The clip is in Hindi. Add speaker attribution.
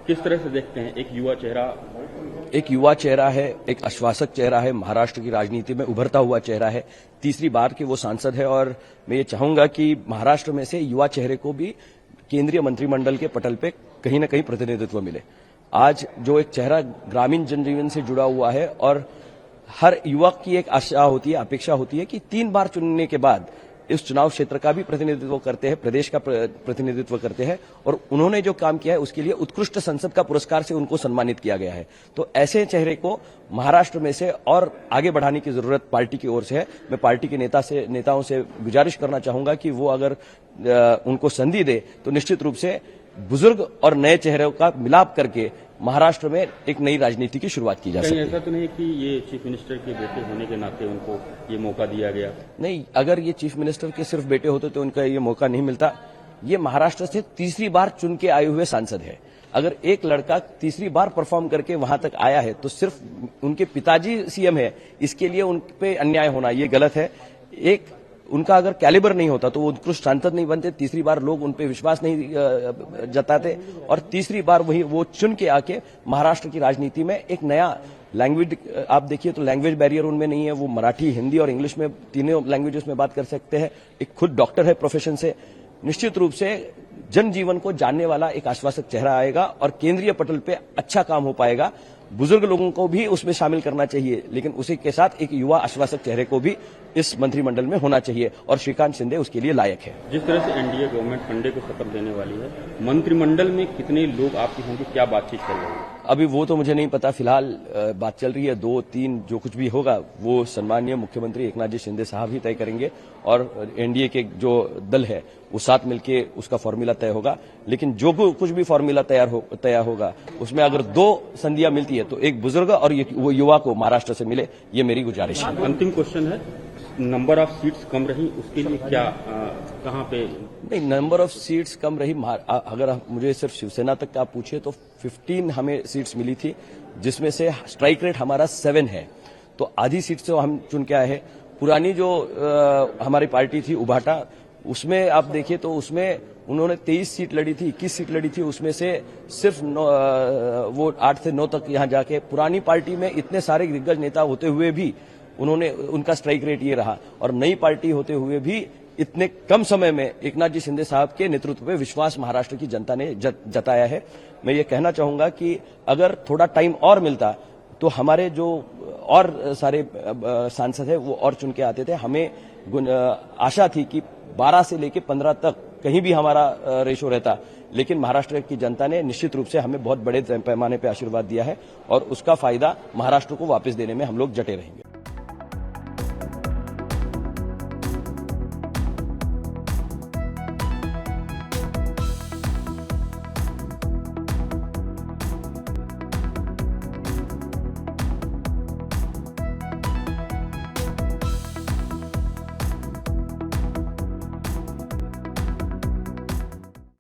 Speaker 1: किस तरह से देखते हैं एक युवा चेहरा
Speaker 2: है, एक आश्वासक चेहरा है, महाराष्ट्र की राजनीति में उभरता हुआ चेहरा है, तीसरी बार के वो सांसद है और मैं ये चाहूंगा कि महाराष्ट्र में से युवा चेहरे को भी केंद्रीय मंत्रिमंडल के पटल पे कहीं न कहीं प्रतिनिधित्व मिले। आज जो एक चेहरा ग्रामीण जनजीवन से जुड़ा हुआ है और हर युवक की एक आशा होती है, अपेक्षा होती है कि 3 बार चुनने के बाद इस चुनाव क्षेत्र का भी प्रतिनिधित्व करते हैं, प्रदेश का प्रतिनिधित्व करते हैं और उन्होंने जो काम किया है उसके लिए उत्कृष्ट संसद का पुरस्कार से उनको सम्मानित किया गया है। तो ऐसे चेहरे को महाराष्ट्र में से और आगे बढ़ाने की जरूरत पार्टी की ओर से है। मैं पार्टी के नेताओं से गुजारिश करना चाहूंगा कि वो अगर उनको संधि दे तो निश्चित रूप से बुजुर्ग और नए चेहरों का मिलाप करके महाराष्ट्र में एक नई राजनीति की शुरुआत की जा सकती है।
Speaker 1: ऐसा तो नहीं कि ये चीफ मिनिस्टर के बेटे होने के नाते उनको ये मौका दिया गया?
Speaker 2: नहीं, अगर ये चीफ मिनिस्टर के सिर्फ बेटे होते तो उनका ये मौका नहीं मिलता। ये महाराष्ट्र से तीसरी बार चुन के आए हुए सांसद है। अगर एक लड़का तीसरी बार परफॉर्म करके वहां तक आया है तो सिर्फ उनके पिताजी सीएम है, इसके लिए उन पे अन्याय होना ये गलत है। एक उनका अगर कैलिबर नहीं होता तो वो उत्कृष्ट सांसद नहीं बनते, तीसरी बार लोग उन पे विश्वास नहीं जताते और तीसरी बार वही वो चुन के आके महाराष्ट्र की राजनीति में एक नया लैंग्वेज, आप देखिए तो लैंग्वेज बैरियर उनमें नहीं है, वो मराठी, हिंदी और इंग्लिश में तीनों लैंग्वेजेस में बात कर सकते हैं। एक खुद डॉक्टर है प्रोफेशन से। निश्चित रूप से जनजीवन को जानने वाला एक आश्वासक चेहरा आएगा और केंद्रीय पटल पे अच्छा काम हो पाएगा। बुजुर्ग लोगों को भी उसमें शामिल करना चाहिए, लेकिन उसी के साथ एक युवा आश्वासक चेहरे को भी इस मंत्रिमंडल में होना चाहिए और श्रीकांत शिंदे उसके लिए लायक है।
Speaker 1: जिस तरह से एनडीए गवर्नमेंट संडे को शपथ देने वाली है, मंत्रिमंडल में कितने लोग आपके होंगे, क्या बातचीत चल रही है?
Speaker 2: अभी वो तो मुझे नहीं पता, फिलहाल बात चल रही है। 2-3 जो कुछ भी होगा वो सम्मानीय मुख्यमंत्री एकनाथ जी शिंदे साहब ही तय करेंगे और एनडीए के जो दल है वो साथ मिलके उसका फॉर्मूला तय होगा। लेकिन जो कुछ भी फॉर्मूला तैयार होगा उसमें अगर 2 संधियां मिलती है तो एक बुजुर्ग और वो युवा को महाराष्ट्र से मिले, ये मेरी गुजारिश है।
Speaker 1: अंतिम क्वेश्चन है, नंबर ऑफ सीट्स कम रही उसके लिए क्या कहां पे?
Speaker 2: नहीं, नंबर ऑफ सीट्स कम रही, अगर मुझे सिर्फ शिवसेना तक का आप पूछिए तो 15 हमें सीट्स मिली थी, जिसमें से स्ट्राइक रेट हमारा 7 है। तो आधी सीट से हम चुन के आए हैं। पुरानी जो हमारी पार्टी थी उभाटा, उसमें आप देखिए तो उसमें उन्होंने 23 सीट लड़ी थी, 21 सीट लड़ी थी, उसमें से सिर्फ वो 8 से 9 तक यहां जाके, पुरानी पार्टी में इतने सारे दिग्गज नेता होते हुए भी उनका स्ट्राइक रेट ये रहा और नई पार्टी होते हुए भी इतने कम समय में एकनाथ जी शिंदे साहब के नेतृत्व में विश्वास महाराष्ट्र की जनता ने जताया है। मैं ये कहना चाहूंगा कि अगर थोड़ा टाइम और मिलता तो हमारे जो और सारे सांसद है वो और चुन के आते थे। हमें आशा थी कि 12 से लेकर 15 तक कहीं भी हमारा रेशो रहता, लेकिन महाराष्ट्र की जनता ने निश्चित रूप से हमें बहुत बड़े पैमाने पर आशीर्वाद दिया है और उसका फायदा महाराष्ट्र को वापस देने में हम लोग जटे रहेंगे।